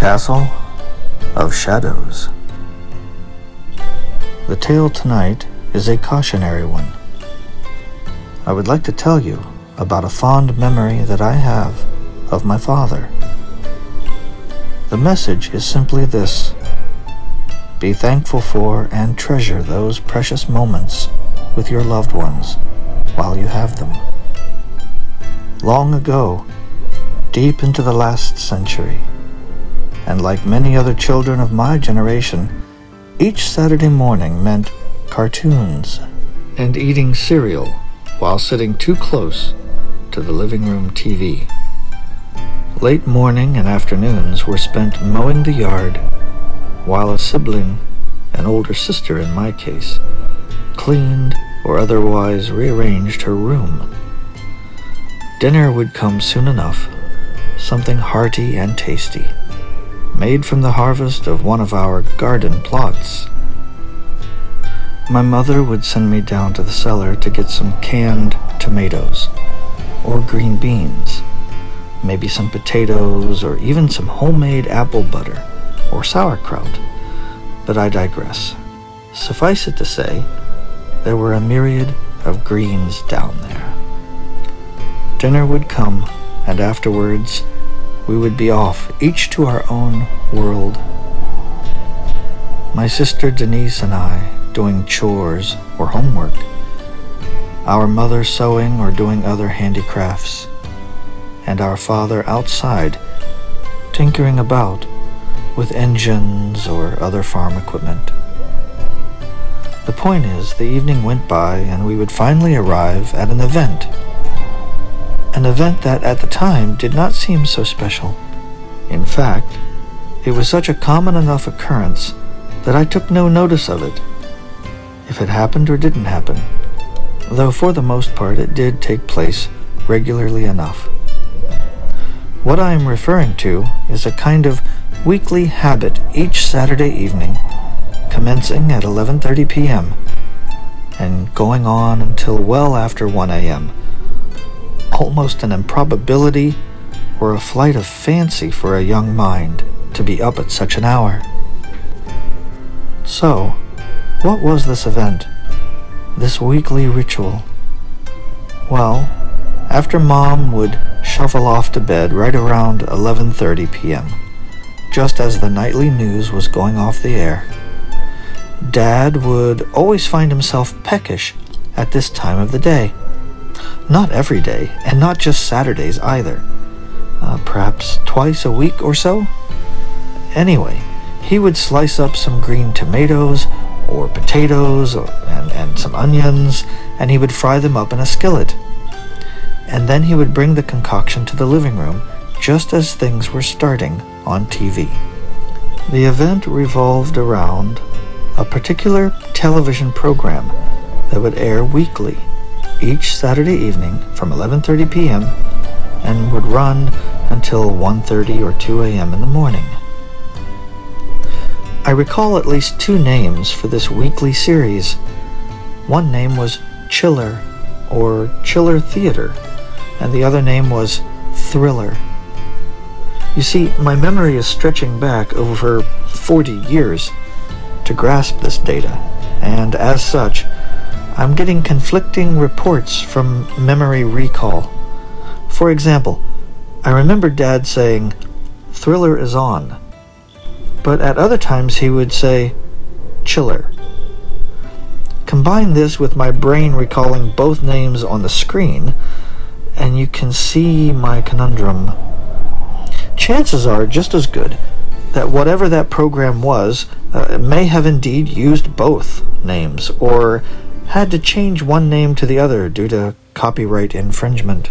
Castle of Shadows. The tale tonight is a cautionary one. I would like to tell you about a fond memory that I have of my father. The message is simply this: be thankful for and treasure those precious moments with your loved ones while you have them. Long ago, deep into the last century, and like many other children of my generation, each Saturday morning meant cartoons and eating cereal while sitting too close to the living room TV. Late morning and afternoons were spent mowing the yard, while a sibling, an older sister in my case, cleaned or otherwise rearranged her room. Dinner would come soon enough, something hearty and tasty, made from the harvest of one of our garden plots. My mother would send me down to the cellar to get some canned tomatoes, or green beans, maybe some potatoes, or even some homemade apple butter, or sauerkraut. But I digress. Suffice it to say, there were a myriad of greens down there. Dinner would come, and afterwards we would be off, each to our own world. My sister Denise and I doing chores or homework, our mother sewing or doing other handicrafts, and our father outside tinkering about with engines or other farm equipment. The point is, the evening went by and we would finally arrive at an event that at the time did not seem so special. In fact, it was such a common enough occurrence that I took no notice of it, if it happened or didn't happen, though for the most part it did take place regularly enough. What I am referring to is a kind of weekly habit each Saturday evening, commencing at 11:30 p.m. and going on until well after 1 a.m., almost an improbability or a flight of fancy for a young mind to be up at such an hour. So, what was this event, this weekly ritual? Well, after Mom would shuffle off to bed right around 11:30 p.m., just as the nightly news was going off the air, Dad would always find himself peckish at this time of the day. Not every day, and not just Saturdays either. Perhaps twice a week or so. Anyway, he would slice up some green tomatoes or potatoes and some onions, and he would fry them up in a skillet. And then he would bring the concoction to the living room just as things were starting on TV. The event revolved around a particular television program that would air weekly, each Saturday evening from 11:30 p.m. and would run until 1:30 or 2 a.m. in the morning. I recall at least two names for this weekly series. One name was Chiller, or Chiller Theater, and the other name was Thriller. You see, my memory is stretching back over 40 years to grasp this data, and as such, I'm getting conflicting reports from memory recall. For example, I remember Dad saying, "Thriller is on," but at other times he would say, "Chiller." Combine this with my brain recalling both names on the screen, and you can see my conundrum. Chances are just as good that whatever that program was may have indeed used both names, or had to change one name to the other due to copyright infringement.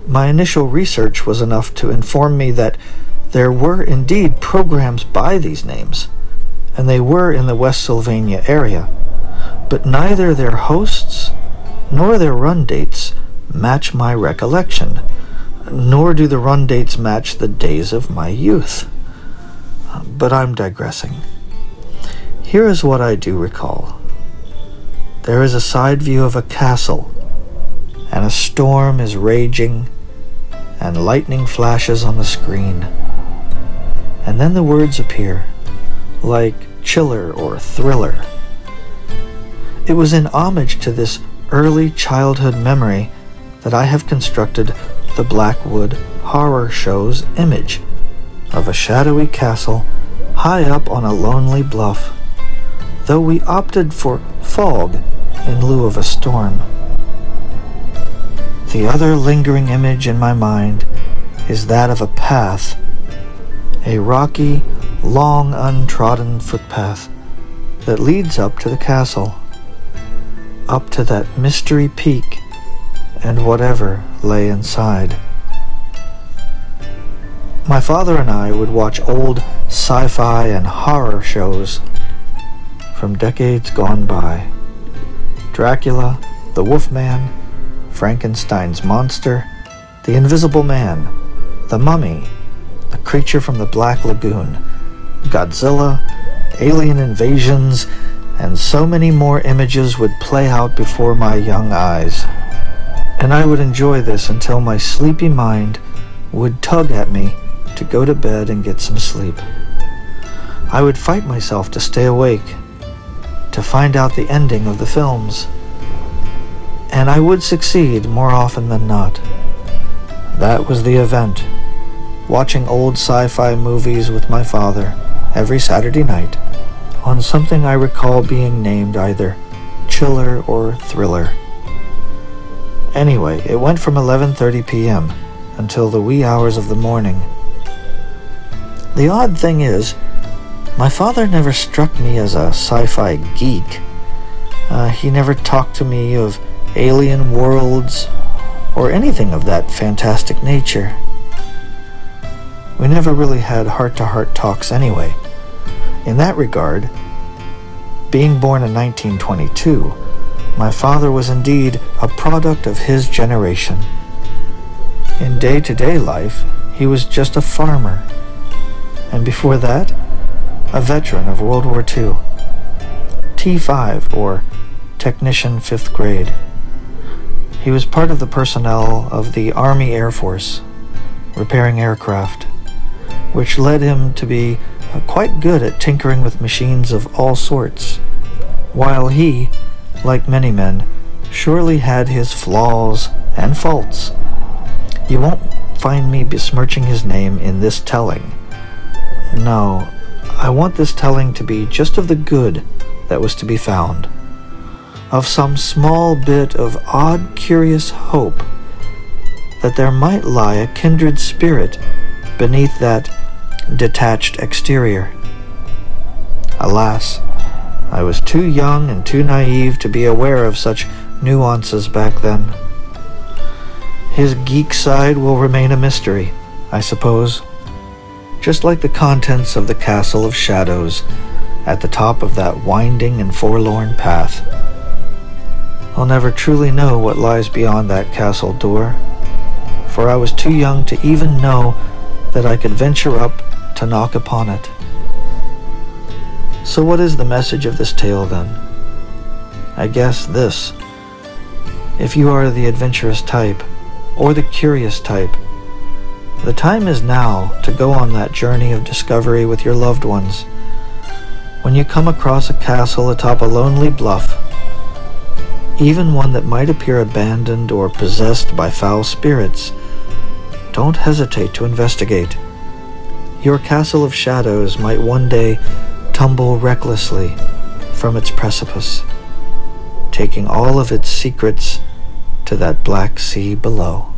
My initial research was enough to inform me that there were indeed programs by these names, and they were in the West Sylvania area, but neither their hosts nor their run dates match my recollection, nor do the run dates match the days of my youth. But I'm digressing. Here is what I do recall. There is a side view of a castle, and a storm is raging, and lightning flashes on the screen. and then the words appear, like chiller or thriller. It was in homage to this early childhood memory that I have constructed the Blackwood Horror Show's image of a shadowy castle high up on a lonely bluff, though we opted for fog in lieu of a storm. The other lingering image in my mind is that of a path, a rocky, long untrodden footpath that leads up to the castle, up to that mystery peak and whatever lay inside. My father and I would watch old sci-fi and horror shows from decades gone by. Dracula, the Wolfman, Frankenstein's monster, the Invisible Man, the Mummy, the Creature from the Black Lagoon, Godzilla, alien invasions, and so many more images would play out before my young eyes. And I would enjoy this until my sleepy mind would tug at me to go to bed and get some sleep. I would fight myself to stay awake, to find out the ending of the films. And I would succeed more often than not. That was the event. Watching old sci-fi movies with my father every Saturday night on something I recall being named either chiller or thriller. Anyway, it went from 11:30 p.m. until the wee hours of the morning. The odd thing is, my father never struck me as a sci-fi geek. He never talked to me of alien worlds or anything of that fantastic nature. We never really had heart-to-heart talks anyway. In that regard, being born in 1922, my father was indeed a product of his generation. In day-to-day life, he was just a farmer, and before that, a veteran of World War II, T5, or Technician 5th Grade. He was part of the personnel of the Army Air Force, repairing aircraft, which led him to be quite good at tinkering with machines of all sorts, while he, like many men, surely had his flaws and faults. You won't find me besmirching his name in this telling. No, I want this telling to be just of the good that was to be found, of some small bit of odd, curious hope that there might lie a kindred spirit beneath that detached exterior. Alas, I was too young and too naive to be aware of such nuances back then. His geek side will remain a mystery, I suppose, just like the contents of the Castle of Shadows at the top of that winding and forlorn path. I'll never truly know what lies beyond that castle door, for I was too young to even know that I could venture up to knock upon it. So what is the message of this tale then? I guess this: if you are the adventurous type, or the curious type, the time is now to go on that journey of discovery with your loved ones. When you come across a castle atop a lonely bluff, even one that might appear abandoned or possessed by foul spirits, don't hesitate to investigate. Your castle of shadows might one day tumble recklessly from its precipice, taking all of its secrets to that black sea below.